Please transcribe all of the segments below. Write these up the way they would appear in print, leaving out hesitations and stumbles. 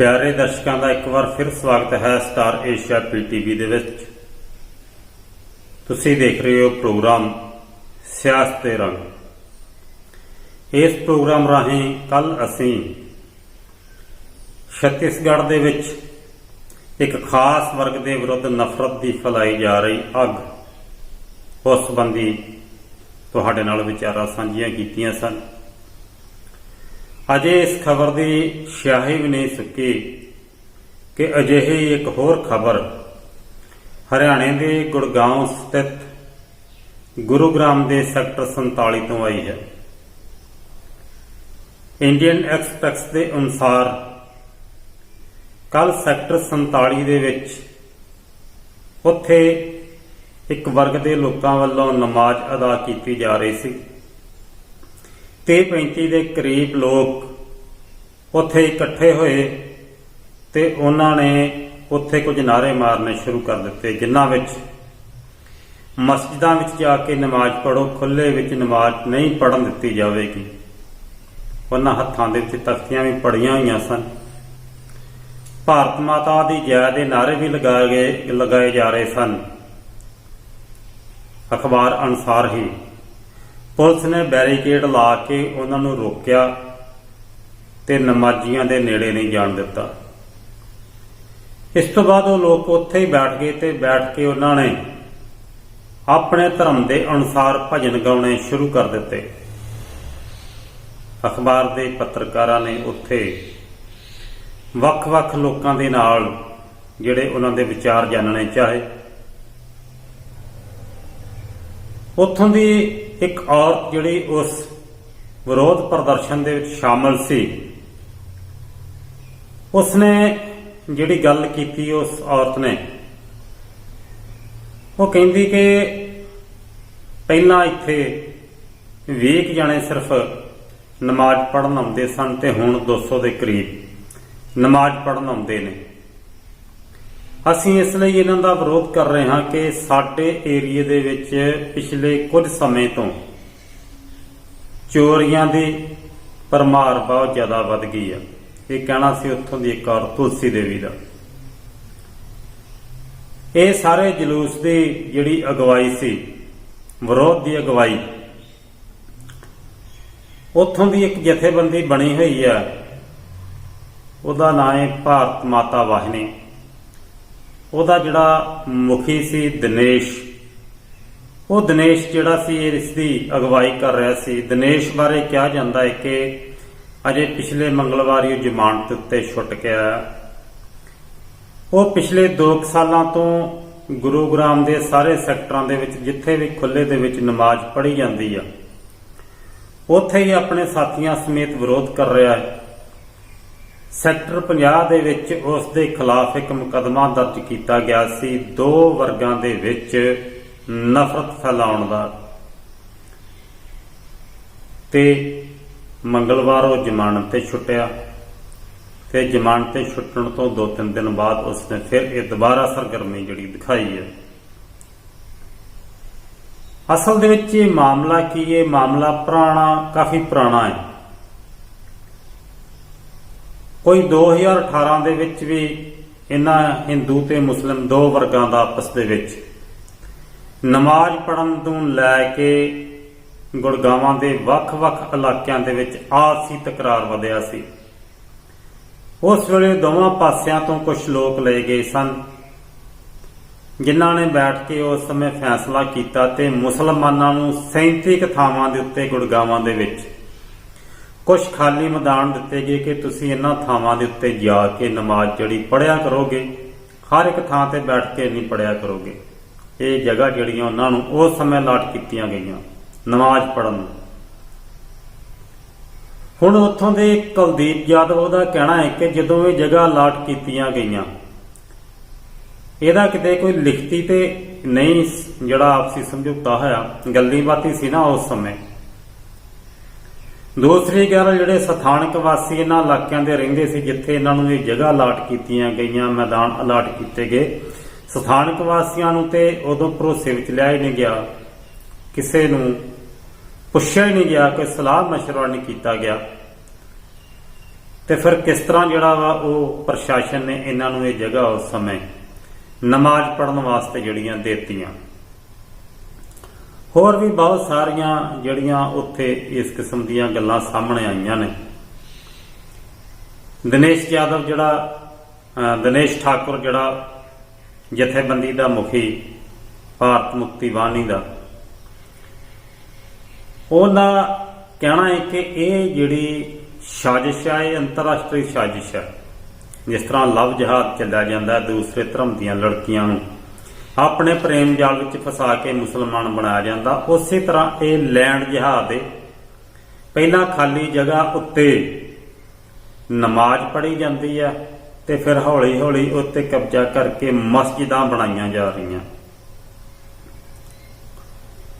प्यारे दर्शकों का एक बार फिर स्वागत है स्टार एशिया PTV दे विच। तुसीं देख रहे हो प्रोग्राम सियासत दे रंग। इस प्रोग्राम राहीं कल असीं छत्तीसगढ़ दे विच एक खास वर्ग के विरुद्ध नफरत की फैलाई जा रही अग उस संबंधी तुहाडे नाल विचारां सांझियां कीतियां सन। अजे इस खबर की स्याही भी नहीं सुकी कि अजिही एक होर खबर हरियाणे के गुड़गांव स्थित गुरुग्राम के सैक्टर 47 तो आई है। इंडियन एक्सप्रेस के अनुसार कल सैक्टर 47 दे विच उत्थे एक वर्ग के लोगों वालों नमाज अदा की जा रही सी। 30-35 के करीब लोग उत्थे इकट्ठे होए ते उन्होंने उत्थे कुछ नारे मारने शुरू कर दिते, जिन्हां विच मस्जिदां विच जाके नमाज पढ़ो, खुले विच नमाज नहीं पढ़न दिती जाएगी। उन्हां हत्थां दे विच तख्तियां भी पड़ियां हुई सन। भारत माता दी जय दे नारे भी लगाए जा रहे सन। अखबार अनुसार ही पुलिस ने बैरीकेड ला के उन्होंने रोकया ते नमाजियां दे नेड़े नहीं जाण दिता। इस तो बाद वो लोग उत्थे ही बैठ गए ते बैठ के उन्होंने अपने धर्म के अनुसार भजन गाने शुरू कर दिते। अखबार के पत्रकारां ने उत्थे वख-वख लोकां दे नाल जिहड़े उन्हां दे विचार जानने चाहे। उत्थों की एक औरत जिहड़ी उस विरोध प्रदर्शन दे विच शामिल सी, उसने जिहड़ी गल कीती उस औरत ने वो कहंदी कि पहलां इत्थे 20 जने सिर्फ नमाज पढ़न आउंदे सन ते हुण 200 के करीब नमाज पढ़न आउंदे ने। असीं इसलिए इन्हां दा विरोध कर रहे हाँ कि साडे एरिए दे विच पिछले कुछ समय तो चोरियां दी भरमार बहुत ज़्यादा वध गई है। ये कहना सी उत्थों दी एक और तुलसी देवी का। ये सारे जलूस की जिहड़ी अगवाई सी, विरोध की अगवाई, उत्थों दी एक जथेबंदी बनी हुई है। उहदा नाम है भारत माता वाहिनी। ਉਹਦਾ ਜਿਹੜਾ ਮੁਖੀ ਸੀ ਦਿਨੇਸ਼, ਉਹ ਦਿਨੇਸ਼ ਜਿਹੜਾ ਸੀ ਇਸ ਦੀ ਅਗਵਾਈ ਕਰ ਰਿਹਾ ਸੀ। ਦਿਨੇਸ਼ ਬਾਰੇ ਕਿਹਾ ਜਾਂਦਾ ਹੈ ਕਿ ਅਜੇ ਪਿਛਲੇ ਮੰਗਲਵਾਰ ਹੀ ਜ਼ਮਾਨਤ ਉੱਤੇ ਛੁੱਟ ਕੇ ਆਇਆ। ਉਹ ਪਿਛਲੇ 2 ਸਾਲਾਂ ਤੋਂ ਗੁਰੂਗ੍ਰਾਮ ਦੇ ਸਾਰੇ ਸੈਕਟਰਾਂ ਦੇ ਵਿੱਚ ਜਿੱਥੇ ਵੀ ਖੁੱਲੇ ਦੇ ਵਿੱਚ ਨਮਾਜ਼ ਪੜ੍ਹੀ ਜਾਂਦੀ ਆ ਉੱਥੇ ਹੀ ਆਪਣੇ ਸਾਥੀਆਂ ਸਮੇਤ ਵਿਰੋਧ ਕਰ ਰਿਹਾ ਹੈ। सैक्टर 50 ਦੇ ਵਿੱਚ ਉਸ ਦੇ ਖਿਲਾਫ ਇੱਕ ਮੁਕੱਦਮਾ ਦਰਜ ਕੀਤਾ ਗਿਆ ਸੀ 2 ਵਰਗਾਂ ਦੇ ਵਿੱਚ ਨਫ਼ਰਤ ਫੈਲਾਉਣ ਦਾ, ਤੇ ਮੰਗਲਵਾਰ ਉਹ ਜ਼ਮਾਨਤ ਤੇ ਛੁੱਟਿਆ ਤੇ ਜ਼ਮਾਨਤ ਤੇ ਛੁੱਟਣ ਤੋਂ 2-3 ਦਿਨ ਬਾਅਦ ਉਸਨੇ ਫਿਰ ਇਹ ਦੁਬਾਰਾ ਸਰਗਰਮੀ ਜਿਹੜੀ ਦਿਖਾਈ ਹੈ। ਅਸਲ ਦੇ ਵਿੱਚ ਇਹ ਮਾਮਲਾ ਕੀ ਹੈ? ਮਾਮਲਾ ਕਾਫੀ ਪੁਰਾਣਾ ਹੈ। कोई 2018 ਦੇ ਵਿੱਚ ਵੀ ਇਹਨਾਂ ਹਿੰਦੂ ਤੇ ਮੁਸਲਿਮ 2 ਵਰਗਾਂ ਦਾ ਆਪਸ ਦੇ ਵਿੱਚ ਨਮਾਜ਼ ਪੜ੍ਹਨ ਤੋਂ ਲੈ ਕੇ ਗੁੜਗਾਵਾਂ ਦੇ ਵੱਖ-ਵੱਖ ਇਲਾਕਿਆਂ ਦੇ ਵਿੱਚ ਆਪਸੀ ਤਕਰਾਰ ਵਧਿਆ ਸੀ। ਉਸ ਵੇਲੇ ਦੋਵਾਂ ਪਾਸਿਆਂ ਤੋਂ ਕੁਝ ਲੋਕ ਲਏ ਗਏ ਸਨ ਜਿਨ੍ਹਾਂ ਨੇ ਬੈਠ ਕੇ ਉਸ ਸਮੇਂ ਫੈਸਲਾ ਕੀਤਾ ਤੇ ਮੁਸਲਮਾਨਾਂ ਨੂੰ 37 ਥਾਵਾਂ ਦੇ ਉੱਤੇ ਗੁੜਗਾਵਾਂ ਦੇ ਵਿੱਚ कुछ खाली मैदान दिते गए कि तुसी इन्हां थावां दे उत्ते जाके नमाज जिहड़ी पढ़िया करोगे, हर एक थां ते बैठ के नहीं पढ़िया करोगे। ये जगह जिहड़ियां उन्हां नूं उस समय लाट कीतियां गईयां नमाज पढ़न। हुण उत्थों दे कुलदीप यादव दा कहना है कि जदों ये जगह लाट कीतियां गईयां इहदा किते कोई लिखती ते नहीं जिहड़ा आपसी समझौता होया, गल्ली बाती सी ना उस समय। दूसरी गल जिहड़े सथानक वासी इन्हां इलाकिਆਂ ਦੇ ਰਹਿੰਦੇ ਸੀ जिथे इन्हां नूं ਇਹ जगह अलाट कीतियां गईयां, मैदान अलाट कीते गए, सथानक वासियां नूं ते उदों भरोसे विच लिया ही नहीं गया, किसे नूं पुछिया ही नहीं गया, कोई सलाह मशवरा नहीं किया गया। ਤੇ ਫਿਰ ਕਿਸ ਤਰ੍ਹਾਂ ਜਿਹੜਾ ਵਾ ਉਹ ਪ੍ਰਸ਼ਾਸਨ ਨੇ ਇਹਨਾਂ ਨੂੰ ਇਹ ਜਗ੍ਹਾ ਉਸ ਸਮੇਂ ਨਮਾਜ਼ ਪੜ੍ਹਨ ਵਾਸਤੇ ਜਿਹੜੀਆਂ ਦਿੱਤੀਆਂ। ਹੋਰ ਵੀ ਬਹੁਤ ਸਾਰੀਆਂ ਜਿਹੜੀਆਂ ਉੱਥੇ ਇਸ ਕਿਸਮ ਦੀਆਂ ਗੱਲਾਂ ਸਾਹਮਣੇ ਆਈਆਂ ਨੇ। ਦਿਨੇਸ਼ ਯਾਦਵ ਦਿਨੇਸ਼ ਠਾਕੁਰ ਜਿਹੜਾ ਜਥੇਬੰਦੀ ਦਾ ਮੁਖੀ ਭਾਰਤ ਮੁਕਤੀ ਬਾਣੀ ਦਾ, ਉਹਦਾ ਕਹਿਣਾ ਹੈ ਕਿ ਇਹ ਜਿਹੜੀ ਸਾਜ਼ਿਸ਼ ਹੈ ਇਹ ਅੰਤਰਰਾਸ਼ਟਰੀ ਸਾਜ਼ਿਸ਼ ਹੈ। ਜਿਸ ਤਰ੍ਹਾਂ ਲਵ ਜਹਾਜ਼ ਚੱਲਿਆ ਜਾਂਦਾ ਦੂਸਰੇ ਧਰਮ ਦੀਆਂ ਲੜਕੀਆਂ ਨੂੰ ਆਪਣੇ ਪ੍ਰੇਮ ਜਾਲ ਵਿੱਚ ਫਸਾ ਕੇ ਮੁਸਲਮਾਨ ਬਣਾਇਆ ਜਾਂਦਾ, ਉਸੇ ਤਰ੍ਹਾਂ ਇਹ ਲੈਂਡ ਜਹਾਜ਼ ਦੇ ਪਹਿਲਾਂ ਖਾਲੀ ਜਗ੍ਹਾ ਉੱਤੇ ਨਮਾਜ਼ ਪੜ੍ਹੀ ਜਾਂਦੀ ਹੈ ਤੇ ਫਿਰ ਹੌਲੀ ਹੌਲੀ ਉੱਤੇ ਕਬਜ਼ਾ ਕਰਕੇ ਮਸਜਿਦਾਂ ਬਣਾਈਆਂ ਜਾ ਰਹੀਆਂ।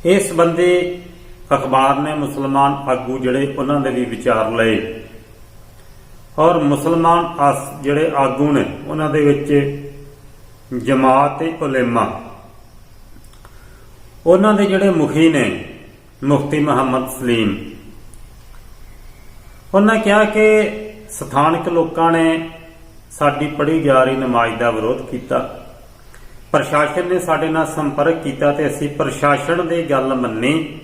ਇਸ ਸੰਬੰਧੀ ਅਖਬਾਰ ਨੇ ਮੁਸਲਮਾਨ ਆਗੂ ਜਿਹੜੇ ਉਹਨਾਂ ਦੇ ਵੀ ਵਿਚਾਰ ਲਏ ਔਰ ਮੁਸਲਮਾਨ ਜਿਹੜੇ ਆਗੂ ਨੇ ਉਹਨਾਂ ਦੇ ਵਿੱਚ ਜਮਾਤ ਉਲੇਮਾ, ਉਹਨਾਂ ਦੇ ਜਿਹੜੇ ਮੁਖੀ ਨੇ ਮੁਫਤੀ ਮੁਹੰਮਦ ਸਲੀਮ, ਉਹਨਾਂ ਕਿਹਾ ਕਿ ਸਥਾਨਕ ਲੋਕਾਂ ਨੇ ਸਾਡੀ ਪੜ੍ਹੀ ਜਾ ਰਹੀ ਨਮਾਜ਼ ਦਾ ਵਿਰੋਧ ਕੀਤਾ। ਪ੍ਰਸ਼ਾਸਨ ਨੇ ਸਾਡੇ ਨਾਲ ਸੰਪਰਕ ਕੀਤਾ ਤੇ ਅਸੀਂ ਪ੍ਰਸ਼ਾਸਨ ਦੀ ਗੱਲ ਮੰਨੀ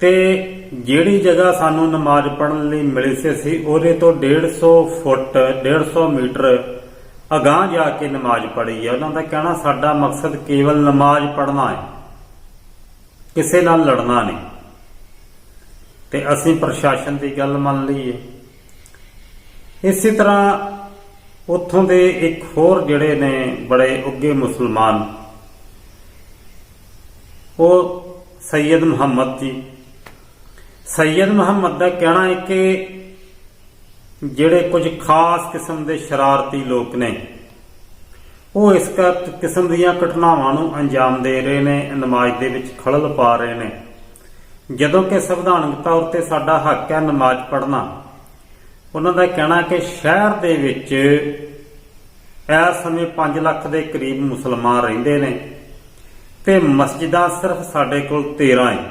ਤੇ ਜਿਹੜੀ ਜਗ੍ਹਾ ਸਾਨੂੰ ਨਮਾਜ਼ ਪੜ੍ਹਨ ਲਈ ਮਿਲੀ ਸੀ ਅਸੀਂ ਉਹਦੇ ਤੋਂ 150 ਫੁੱਟ 150 ਮੀਟਰ ਅਗਾਂਹ ਜਾ ਕੇ ਨਮਾਜ਼ ਪੜ੍ਹੀ ਹੈ। ਉਹਨਾਂ ਦਾ ਕਹਿਣਾ ਸਾਡਾ ਮਕਸਦ ਕੇਵਲ ਨਮਾਜ਼ ਪੜ੍ਹਨਾ ਹੈ, ਕਿਸੇ ਨਾਲ ਲੜਨਾ ਨਹੀਂ, ਤੇ ਅਸੀਂ ਪ੍ਰਸ਼ਾਸਨ ਦੀ ਗੱਲ ਮੰਨ ਲਈ ਹੈ। ਇਸੇ ਤਰ੍ਹਾਂ ਉੱਥੋਂ ਦੇ ਇੱਕ ਹੋਰ ਜਿਹੜੇ ਨੇ ਬੜੇ ਉੱਘੇ ਮੁਸਲਮਾਨ, ਉਹ ਸੈਯਦ ਮੁਹੰਮਦ ਜੀ, ਸੈਯਦ ਮੁਹੰਮਦ ਦਾ ਕਹਿਣਾ ਹੈ ਕਿ ਜਿਹੜੇ ਕੁਝ ਖਾਸ ਕਿਸਮ ਦੇ ਸ਼ਰਾਰਤੀ ਲੋਕ ਨੇ ਉਹ ਇਸ ਕਿਸਮ ਦੀਆਂ ਘਟਨਾਵਾਂ ਨੂੰ ਅੰਜਾਮ ਦੇ ਰਹੇ ਨੇ, ਨਮਾਜ਼ ਦੇ ਵਿੱਚ ਖਲਲ ਪਾ ਰਹੇ ਨੇ, ਜਦੋਂ ਕਿ ਸੰਵਿਧਾਨਕ ਤੌਰ ਤੇ ਸਾਡਾ ਹੱਕ ਹੈ ਨਮਾਜ਼ ਪੜ੍ਹਨਾ। ਉਹਨਾਂ ਦਾ ਕਹਿਣਾ ਕਿ ਸ਼ਹਿਰ ਦੇ ਵਿੱਚ ਇਸ ਸਮੇਂ 5 ਲੱਖ ਦੇ ਕਰੀਬ ਮੁਸਲਮਾਨ ਰਹਿੰਦੇ ਨੇ ਤੇ ਮਸਜਿਦਾਂ ਸਿਰਫ ਸਾਡੇ ਕੋਲ 13 ਹੈ।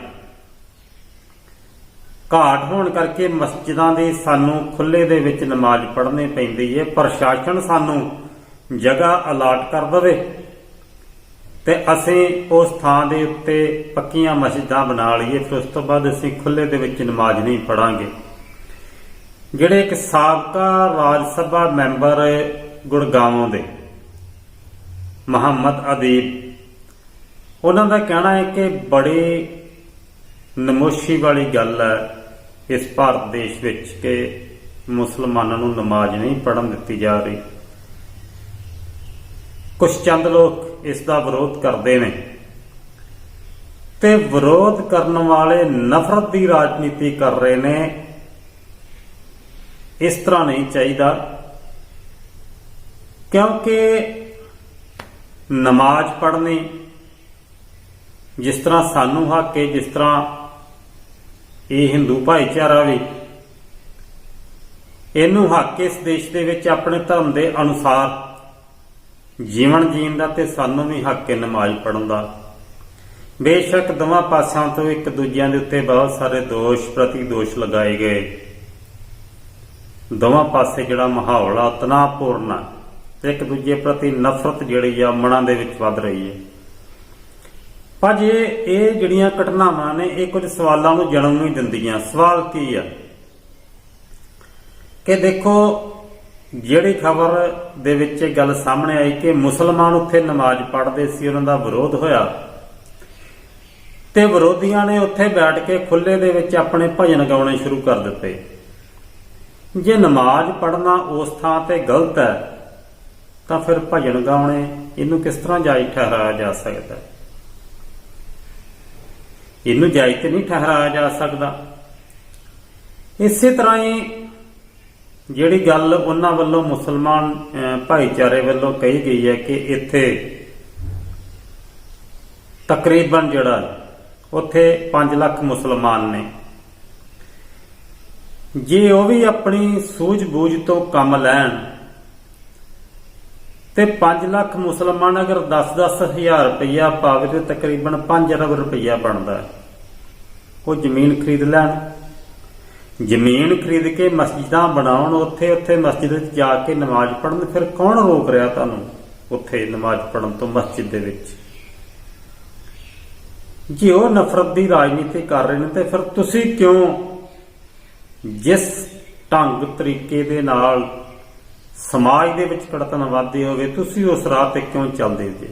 ਘਾਟ ਹੋਣ ਕਰਕੇ ਮਸਜਿਦਾਂ ਦੀ ਸਾਨੂੰ ਖੁੱਲੇ ਦੇ ਵਿੱਚ ਨਮਾਜ਼ ਪੜ੍ਹਨੀ ਪੈਂਦੀ ਹੈ। ਪ੍ਰਸ਼ਾਸਨ ਸਾਨੂੰ ਜਗ੍ਹਾ ਅਲਾਟ ਕਰ ਦੇਵੇ ਤੇ ਅਸੀਂ ਉਸ ਥਾਂ ਦੇ ਉੱਤੇ ਪੱਕੀਆਂ ਮਸਜਿਦਾਂ ਬਣਾ ਲਈਏ, ਫਿਰ ਉਸ ਤੋਂ ਬਾਅਦ ਅਸੀਂ ਖੁੱਲੇ ਦੇ ਵਿੱਚ ਨਮਾਜ਼ ਨਹੀਂ ਪੜਾਂਗੇ। ਜਿਹੜੇ ਇੱਕ ਸਾਬਕਾ ਰਾਜ ਸਭਾ ਮੈਂਬਰ ਗੁੜਗਾਵੋਂ ਦੇ ਮੁਹੰਮਦ ਅਦੀਬ, ਉਹਨਾਂ ਦਾ ਕਹਿਣਾ ਹੈ ਕਿ ਬੜੀ ਨਮੋਸ਼ੀ ਵਾਲੀ ਗੱਲ ਹੈ ਇਸ ਭਾਰਤ ਦੇਸ਼ ਵਿੱਚ ਕਿ ਮੁਸਲਮਾਨਾਂ ਨੂੰ ਨਮਾਜ਼ ਨਹੀਂ ਪੜ੍ਹਨ ਦਿੱਤੀ ਜਾ ਰਹੀ। ਕੁਝ ਚੰਦ ਲੋਕ ਇਸ ਦਾ ਵਿਰੋਧ ਕਰਦੇ ਨੇ ਤੇ ਵਿਰੋਧ ਕਰਨ ਵਾਲੇ ਨਫ਼ਰਤ ਦੀ ਰਾਜਨੀਤੀ ਕਰ ਰਹੇ ਨੇ। ਇਸ ਤਰ੍ਹਾਂ ਨਹੀਂ ਚਾਹੀਦਾ, ਕਿਉਂਕਿ ਨਮਾਜ਼ ਪੜ੍ਹਨੀ ਜਿਸ ਤਰ੍ਹਾਂ ਸਾਨੂੰ ਹੱਕ ਹੈ, ਜਿਸ ਤਰ੍ਹਾਂ ਇਹ ਹਿੰਦੂ ਭਾਈਚਾਰਾ ਵੀ ਇਹਨੂੰ ਹੱਕ ਇਸ ਦੇਸ਼ ਦੇ ਵਿੱਚ ਆਪਣੇ ਧਰਮ ਦੇ ਅਨੁਸਾਰ ਜੀਵਨ ਜੀਣ ਦਾ, ਤੇ ਸਾਨੂੰ ਵੀ ਹੱਕ ਹੈ ਨਮਾਜ਼ ਪੜ੍ਹਨ ਦਾ। ਬੇਸ਼ੱਕ ਦੋਵਾਂ ਪਾਸਿਆਂ ਤੋਂ ਇੱਕ ਦੂਜਿਆਂ ਦੇ ਉੱਤੇ ਬਹੁਤ ਸਾਰੇ ਦੋਸ਼ ਪ੍ਰਤੀ ਦੋਸ਼ ਲਗਾਏ ਗਏ, ਦੋਵਾਂ ਪਾਸੇ ਜਿਹੜਾ ਮਾਹੌਲ ਆ ਤਣਾਅਪੂਰਨ ਆ ਤੇ ਇੱਕ ਦੂਜੇ ਪ੍ਰਤੀ ਨਫ਼ਰਤ ਜਿਹੜੀ ਆ ਮਨਾਂ ਦੇ ਵਿੱਚ ਵੱਧ ਰਹੀ ਹੈ। ਪਰ ਇਹ ਜਿਹੜੀਆਂ ਘਟਨਾਵਾਂ ਨੇ ਇਹ ਕੁਝ ਸਵਾਲਾਂ ਨੂੰ ਜਨਮ ਨਹੀਂ ਦਿੰਦੀਆਂ। ਸਵਾਲ ਕੀ ਆ ਕਿ ਦੇਖੋ, ਜਿਹੜੀ ਖਬਰ ਦੇ ਵਿੱਚ ਇਹ ਗੱਲ ਸਾਹਮਣੇ ਆਈ ਕਿ ਮੁਸਲਮਾਨ ਉੱਥੇ ਨਮਾਜ਼ ਪੜ੍ਹਦੇ ਸੀ, ਉਹਨਾਂ ਦਾ ਵਿਰੋਧ ਹੋਇਆ ਤੇ ਵਿਰੋਧੀਆਂ ਨੇ ਉੱਥੇ ਬੈਠ ਕੇ ਖੁੱਲੇ ਦੇ ਵਿੱਚ ਆਪਣੇ ਭਜਨ ਗਾਉਣੇ ਸ਼ੁਰੂ ਕਰ ਦਿੱਤੇ। ਜੇ ਨਮਾਜ਼ ਪੜ੍ਹਨਾ ਉਸ ਥਾਂ ਤੇ ਗਲਤ ਹੈ ਤਾਂ ਫਿਰ ਭਜਨ ਗਾਉਣੇ ਇਹਨੂੰ ਕਿਸ ਤਰ੍ਹਾਂ ਜਾਇਜ਼ ਠਹਿਰਾਇਆ ਜਾ ਸਕਦਾ? ਇਹਨੂੰ ਜਾਇਜ਼ ਤੇ ਨਹੀਂ ਠਹਿਰਾਇਆ ਜਾ ਸਕਦਾ। ਇਸੇ ਤਰ੍ਹਾਂ ਹੀ ਜਿਹੜੀ ਗੱਲ ਉਹਨਾਂ ਵੱਲੋਂ ਮੁਸਲਮਾਨ ਭਾਈਚਾਰੇ ਵੱਲੋਂ ਕਹੀ ਗਈ ਹੈ ਕਿ ਇੱਥੇ ਤਕਰੀਬਨ ਜਿਹੜਾ ਉੱਥੇ 5 ਲੱਖ ਮੁਸਲਮਾਨ ਨੇ, ਜੇ ਉਹ ਵੀ ਆਪਣੀ ਸੂਝ-ਬੂਝ ਤੋਂ ਕੰਮ ਲੈਣ ਤੇ 5 ਲੱਖ ਮੁਸਲਮਾਨ ਅਗਰ 10-10 ਹਜ਼ਾਰ ਰੁਪਈਆ ਪਾਵੇ ਤੇ ਤਕਰੀਬਨ 5 ਅਰਬ ਰੁਪਈਆ ਬਣਦਾ। ਉਹ ਜ਼ਮੀਨ ਖਰੀਦ ਲੈਣ ਜ਼ਮੀਨ ਖਰੀਦ ਕੇ ਮਸਜਿਦਾਂ ਬਣਾਉਣ, ਉੱਥੇ ਉੱਥੇ ਮਸਜਿਦ ਵਿੱਚ ਜਾ ਕੇ ਨਮਾਜ਼ ਪੜ੍ਹਨ, ਫਿਰ ਕੌਣ ਰੋਕ ਰਿਹਾ ਤੁਹਾਨੂੰ ਉੱਥੇ ਨਮਾਜ਼ ਪੜ੍ਹਨ ਤੋਂ ਮਸਜਿਦ ਦੇ ਵਿੱਚ? ਜੇ ਉਹ ਨਫ਼ਰਤ ਦੀ ਰਾਜਨੀਤੀ ਕਰ ਰਹੇ ਨੇ ਤੇ ਫਿਰ ਤੁਸੀਂ ਕਿਉਂ ਜਿਸ ਢੰਗ ਤਰੀਕੇ ਦੇ ਨਾਲ ਸਮਾਜ ਦੇ ਵਿੱਚ ਕੜਤਨ ਵੱਧਦੇ ਹੋਵੇ ਤੁਸੀਂ ਉਸ ਰਾਹ ਤੇ ਕਿਉਂ ਚੱਲਦੇ ਜੇ?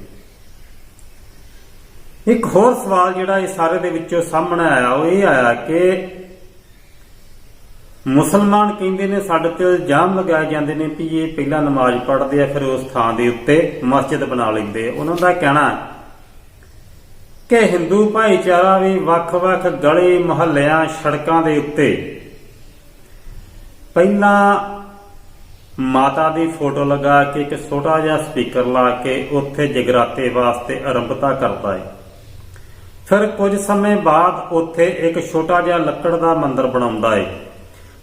ਇੱਕ ਹੋਰ ਸਵਾਲ ਜਿਹੜਾ ਇਹ ਸਾਰੇ ਦੇ ਵਿੱਚੋਂ ਸਾਹਮਣੇ ਆਇਆ ਉਹ ਇਹ ਆਇਆ ਕਿ ਮੁਸਲਮਾਨ ਕਹਿੰਦੇ ਨੇ ਸਾਡੇ ਤੇ ਇਲਜ਼ਾਮ ਲਗਾਏ ਜਾਂਦੇ ਨੇ ਵੀ ਇਹ ਪਹਿਲਾਂ ਨਮਾਜ਼ ਪੜ੍ਹਦੇ ਆ ਫਿਰ ਉਸ ਥਾਂ ਦੇ ਉੱਤੇ ਮਸਜਿਦ ਬਣਾ ਲੈਂਦੇ। ਉਹਨਾਂ ਦਾ ਕਹਿਣਾ ਕਿ ਹਿੰਦੂ ਭਾਈਚਾਰਾ ਵੀ ਵੱਖ-ਵੱਖ ਗਲੀ ਮੁਹੱਲਿਆਂ ਸੜਕਾਂ ਦੇ ਉੱਤੇ ਪਹਿਲਾਂ ਮਾਤਾ ਦੀ ਫੋਟੋ ਲਗਾ ਕੇ ਇੱਕ ਛੋਟਾ ਜਿਹਾ ਸਪੀਕਰ ਲਾ ਕੇ ਉੱਥੇ ਜਗਰਾਤੇ ਵਾਸਤੇ ਆਰੰਭਤਾ ਕਰਦਾ ਹੈ। ਫਿਰ ਕੁਝ ਸਮੇਂ ਬਾਅਦ ਉੱਥੇ ਇੱਕ ਛੋਟਾ ਜਿਹਾ ਲੱਕੜ ਦਾ ਮੰਦਿਰ ਬਣਾਉਂਦਾ ਹੈ।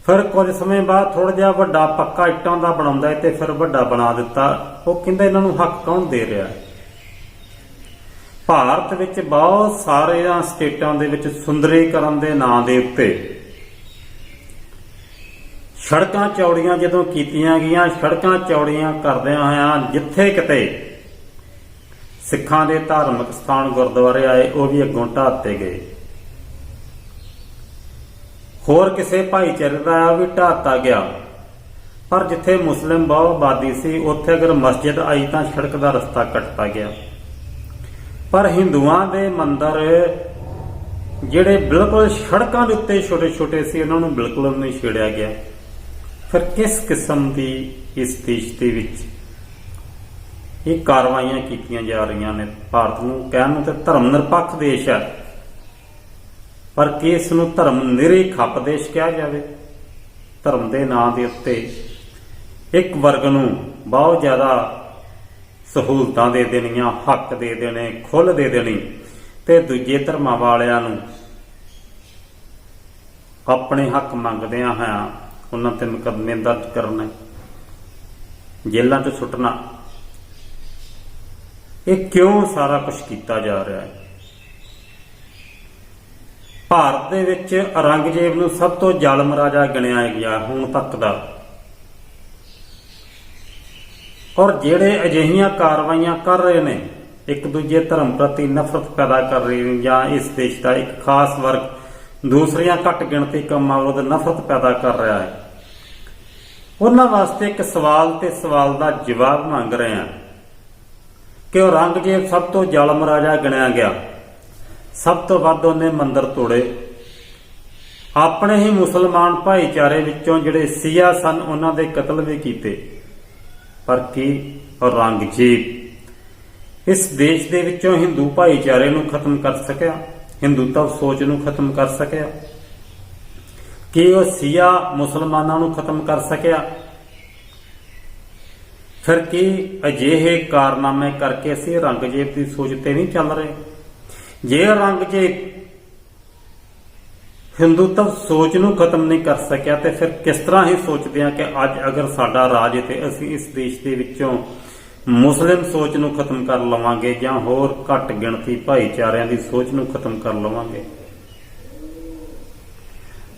ਫਿਰ ਕੁਝ ਸਮੇਂ ਬਾਅਦ ਥੋੜਾ ਜਿਹਾ ਵੱਡਾ ਪੱਕਾ ਇੱਟਾਂ ਦਾ ਬਣਾਉਂਦਾ ਹੈ ਤੇ ਫਿਰ ਵੱਡਾ ਬਣਾ ਦਿੱਤਾ। ਉਹ ਕਹਿੰਦਾ ਇਹਨਾਂ ਨੂੰ ਹੱਕ ਕੌਣ ਦੇ ਰਿਹਾ ਹੈ? ਭਾਰਤ ਵਿੱਚ ਬਹੁਤ ਸਾਰੀਆਂ ਸਟੇਟਾਂ ਦੇ ਵਿੱਚ ਸੁੰਦਰੀਕਰਨ ਦੇ ਨਾਂ ਦੇ ਉੱਤੇ ਸੜਕਾਂ ਚੌੜੀਆਂ ਜਦੋਂ ਕੀਤੀਆਂ ਗਈਆਂ, ਸੜਕਾਂ ਚੌੜੀਆਂ ਕਰਦਿਆਂ ਹੋਇਆਂ ਜਿੱਥੇ ਕਿਤੇ ਸਿੱਖਾਂ ਦੇ ਧਾਰਮਿਕ ਸਥਾਨ ਗੁਰਦੁਆਰੇ ਆਏ ਉਹ ਵੀ ਅੱਗੋਂ ਢਾਹ ਦਿੱਤੇ ਗਏ। ਹੋਰ ਕਿਸੇ ਭਾਈਚਾਰੇ ਦਾ ਵੀ ਢਾਹ ਦਿੱਤਾ ਗਿਆ। ਪਰ ਜਿੱਥੇ ਮੁਸਲਿਮ ਬਹੁ ਆਬਾਦੀ ਸੀ ਉੱਥੇ ਅਗਰ ਮਸਜਿਦ ਆਈ ਤਾਂ ਸੜਕ ਦਾ ਰਸਤਾ ਕੱਟਤਾ ਗਿਆ। ਪਰ ਹਿੰਦੂਆਂ ਦੇ ਮੰਦਿਰ ਜਿਹੜੇ ਬਿਲਕੁਲ ਸੜਕਾਂ ਦੇ ਉੱਤੇ ਛੋਟੇ ਛੋਟੇ ਸੀ ਉਹਨਾਂ ਨੂੰ ਬਿਲਕੁਲ ਨਹੀਂ ਛੇੜਿਆ ਗਿਆ। ਫਿਰ ਕਿਸ ਕਿਸਮ ਦੀ ਇਸ ਦੇਸ਼ ਦੇ ਵਿੱਚ ਇਹ ਕਾਰਵਾਈਆਂ ਕੀਤੀਆਂ ਜਾ ਰਹੀਆਂ ਨੇ? ਭਾਰਤ ਨੂੰ ਕਹਿਣ ਨੂੰ ਤੇ ਧਰਮ ਨਿਰਪੱਖ ਦੇਸ਼ ਹੈ, ਪਰ ਕੀ ਇਸ ਨੂੰ ਧਰਮ ਨਿਰਪੱਖ ਦੇਸ਼ ਕਿਹਾ ਜਾਵੇ? ਧਰਮ ਦੇ ਨਾਂ ਦੇ ਉੱਤੇ ਇੱਕ ਵਰਗ ਨੂੰ ਬਹੁਤ ਜ਼ਿਆਦਾ ਸਹੂਲਤਾਂ ਦੇ ਦੇਣੀਆਂ, ਹੱਕ ਦੇ ਦੇਣੇ, ਖੁੱਲ੍ਹ ਦੇ ਦੇਣੀ, ਤੇ ਦੂਜੇ ਧਰਮਾਂ ਵਾਲਿਆਂ ਨੂੰ ਆਪਣੇ ਹੱਕ ਮੰਗਦਿਆਂ ਹੋਇਆਂ ਉਹਨਾਂ ਤੇ ਮੁਕੱਦਮੇ ਦਰਜ ਕਰਨੇ, ਜੇਲ੍ਹਾਂ 'ਚ ਸੁੱਟਣਾ। ਇਹ ਕਿਉਂ ਸਾਰਾ ਕੁਝ ਕੀਤਾ ਜਾ ਰਿਹਾ ਹੈ? ਭਾਰਤ ਦੇ ਵਿੱਚ ਔਰੰਗਜ਼ੇਬ ਨੂੰ ਸਭ ਤੋਂ ਜ਼ਾਲਮ ਰਾਜਾ ਗਿਣਿਆ ਗਿਆ ਹੁਣ ਤੱਕ ਦਾ, ਔਰ ਜਿਹੜੇ ਅਜਿਹੀਆਂ ਕਾਰਵਾਈਆਂ ਕਰ ਰਹੇ ਨੇ, ਇੱਕ ਦੂਜੇ ਧਰਮ ਪ੍ਰਤੀ ਨਫ਼ਰਤ ਪੈਦਾ ਕਰ ਰਹੇ ਨੇ, ਜਾਂ ਇਸ ਦੇਸ਼ ਦਾ ਇੱਕ ਖਾਸ ਵਰਗ ਦੂਸਰੀਆਂ ਘੱਟ ਗਿਣਤੀ ਕੰਮਾਂ ਵਿਰੁੱਧ ਨਫ਼ਰਤ ਪੈਦਾ ਕਰ ਰਿਹਾ ਹੈ, ਉਹਨਾਂ ਵਾਸਤੇ ਇੱਕ ਸਵਾਲ ਤੇ ਸਵਾਲ ਦਾ ਜਵਾਬ ਮੰਗ ਰਹੇ ਹਾਂ ਕਿ ਔਰੰਗਜ਼ੇਬ ਸਭ ਤੋਂ ਜ਼ਾਲਮ ਰਾਜਾ ਗਿਣਿਆ ਗਿਆ। ਸਭ ਤੋਂ ਵੱਧ ਉਹਨੇ ਮੰਦਿਰ ਤੋੜੇ। ਆਪਣੇ ਹੀ ਮੁਸਲਮਾਨ ਭਾਈਚਾਰੇ ਵਿੱਚੋਂ ਜਿਹੜੇ ਸ਼ੀਆ ਸਨ ਉਹਨਾਂ ਦੇ ਕਤਲ ਵੀ ਕੀਤੇ। ਪਰ ਕੀ ਔਰੰਗਜ਼ੇਬ ਇਸ ਦੇਸ਼ ਦੇ ਵਿੱਚੋਂ ਹਿੰਦੂ ਭਾਈਚਾਰੇ ਨੂੰ ਖਤਮ ਕਰ ਸਕਿਆ? ਹਿੰਦੂਤਵ ਸੋਚ ਨੂੰ ਖਤਮ ਕਰ ਸਕਿਆ? ਕੀ ਉਹ ਸ਼ੀਆ ਮੁਸਲਮਾਨਾਂ ਨੂੰ ਖਤਮ ਕਰ ਸਕਿਆ? ਫਿਰ ਕੀ ਅਜਿਹੇ ਕਾਰਨਾਮੇ ਕਰਕੇ ਅਸੀਂ ਔਰੰਗਜ਼ੇਬ ਦੀ ਸੋਚ ਤੇ ਨਹੀਂ ਚੱਲ ਰਹੇ? ਜੇ ਔਰੰਗਜ਼ੇਬ ਹਿੰਦੂਤਵ ਸੋਚ ਨੂੰ ਖਤਮ ਨਹੀਂ ਕਰ ਸਕਿਆ ਤੇ ਫਿਰ ਕਿਸ ਤਰ੍ਹਾਂ ਹੀ ਸੋਚਦੇ ਹਾਂ ਕਿ ਅੱਜ ਅਗਰ ਸਾਡਾ ਰਾਜ ਹੈ ਤੇ ਅਸੀਂ ਇਸ ਦੇਸ਼ ਦੇ ਵਿੱਚੋਂ ਮੁਸਲਿਮ ਸੋਚ ਨੂੰ ਖਤਮ ਕਰ ਲਵਾਂਗੇ ਜਾਂ ਹੋਰ ਘੱਟ ਗਿਣਤੀ ਭਾਈਚਾਰਿਆਂ ਦੀ ਸੋਚ ਨੂੰ ਖਤਮ ਕਰ ਲਵਾਂਗੇ?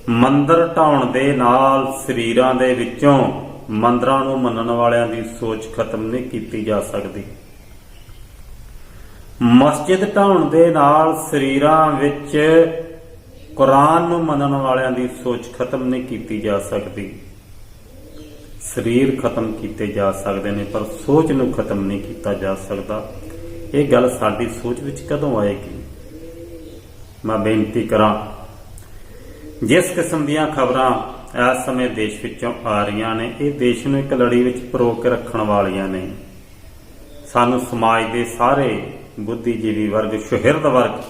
ਮੰਦਿਰ ਢਾਉਣ ਦੇ ਨਾਲ ਸਰੀਰਾਂ ਦੇ ਵਿੱਚੋਂ ਮੰਦਿਰਾਂ ਨੂੰ ਮੰਨਣ ਵਾਲਿਆਂ ਦੀ ਸੋਚ ਖਤਮ ਨਹੀਂ ਕੀਤੀ ਜਾ ਸਕਦੀ। ਮਸਜਿਦ ਢਾਉਣ ਦੇ ਨਾਲ ਸਰੀਰਾਂ ਵਿੱਚ ਕੁਰਾਨ ਨੂੰ ਮੰਨਣ ਵਾਲਿਆਂ ਦੀ ਸੋਚ ਖਤਮ ਨਹੀਂ ਕੀਤੀ ਜਾ ਸਕਦੀ। ਸਰੀਰ ਖਤਮ ਕੀਤੇ ਜਾ ਸਕਦੇ ਨੇ ਪਰ ਸੋਚ ਨੂੰ ਖਤਮ ਨਹੀਂ ਕੀਤਾ ਜਾ ਸਕਦਾ। ਇਹ ਗੱਲ ਸਾਡੀ ਸੋਚ ਵਿੱਚ ਕਦੋਂ ਆਏਗੀ? ਮੈਂ ਬੇਨਤੀ ਕਰਾਂ, ਜਿਸ ਕਿਸਮ ਦੀਆਂ ਖਬਰਾਂ ਇਸ ਸਮੇਂ ਦੇਸ਼ ਵਿੱਚੋਂ ਆ ਰਹੀਆਂ ਨੇ ਇਹ ਦੇਸ਼ ਨੂੰ ਇੱਕ ਲੜੀ ਵਿੱਚ ਪਰੋ ਕੇ ਰੱਖਣ ਵਾਲੀਆਂ ਨੇ। ਸਾਨੂੰ ਸਮਾਜ ਦੇ ਸਾਰੇ ਬੁੱਧੀਜੀਵੀ ਵਰਗ, ਸੁਹਿਰਦ ਵਰਗ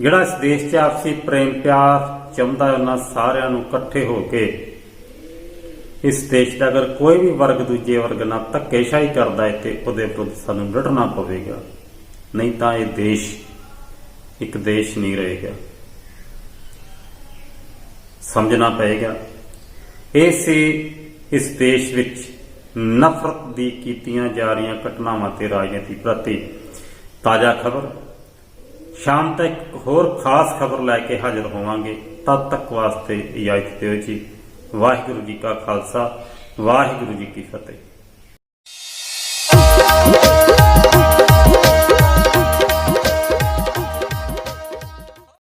ਜਿਹੜਾ ਇਸ ਦੇਸ਼ 'ਚ ਆਪਸੀ ਪ੍ਰੇਮ ਪਿਆਰ ਚਾਹੁੰਦਾ, ਉਹਨਾਂ ਸਾਰਿਆਂ ਨੂੰ ਇਕੱਠੇ ਹੋ ਕੇ ਇਸ ਦੇਸ਼ ਦਾ ਅਗਰ ਕੋਈ ਵੀ ਵਰਗ ਦੂਜੇ ਵਰਗ ਨਾਲ ਧੱਕੇਸ਼ਾਹੀ ਕਰਦਾ ਹੈ ਤੇ ਉਹਦੇ ਵਿਰੁੱਧ ਸਾਨੂੰ ਲੜਨਾ ਪਵੇਗਾ, ਨਹੀਂ ਤਾਂ ਇਹ ਦੇਸ਼ ਇੱਕ ਦੇਸ਼ ਨਹੀਂ ਰਹੇਗਾ। ਸਮਝਣਾ ਪਏਗਾ। ਇਹ ਸੀ ਇਸ ਦੇਸ਼ ਵਿੱਚ ਨਫ਼ਰਤ ਦੀ ਕੀਤੀਆਂ ਜਾ ਰਹੀਆਂ ਘਟਨਾਵਾਂ ਤੇ ਰਾਜਨੀਤੀ ਪ੍ਰਤੀ ਤਾਜ਼ਾ ਖਬਰ। ਸ਼ਾਮ ਤੱਕ ਇੱਕ ਹੋਰ ਖਾਸ ਖਬਰ ਲੈ ਕੇ ਹਾਜ਼ਰ ਹੋਵਾਂਗੇ। ਤਦ ਤੱਕ ਵਾਸਤੇ ਇਜਾਜ਼ਤ ਦਿਓ ਜੀ। ਵਾਹਿਗੁਰੂ ਜੀ ਕਾ ਖਾਲਸਾ, ਵਾਹਿਗੁਰੂ ਜੀ ਕੀ ਫਤਿਹ।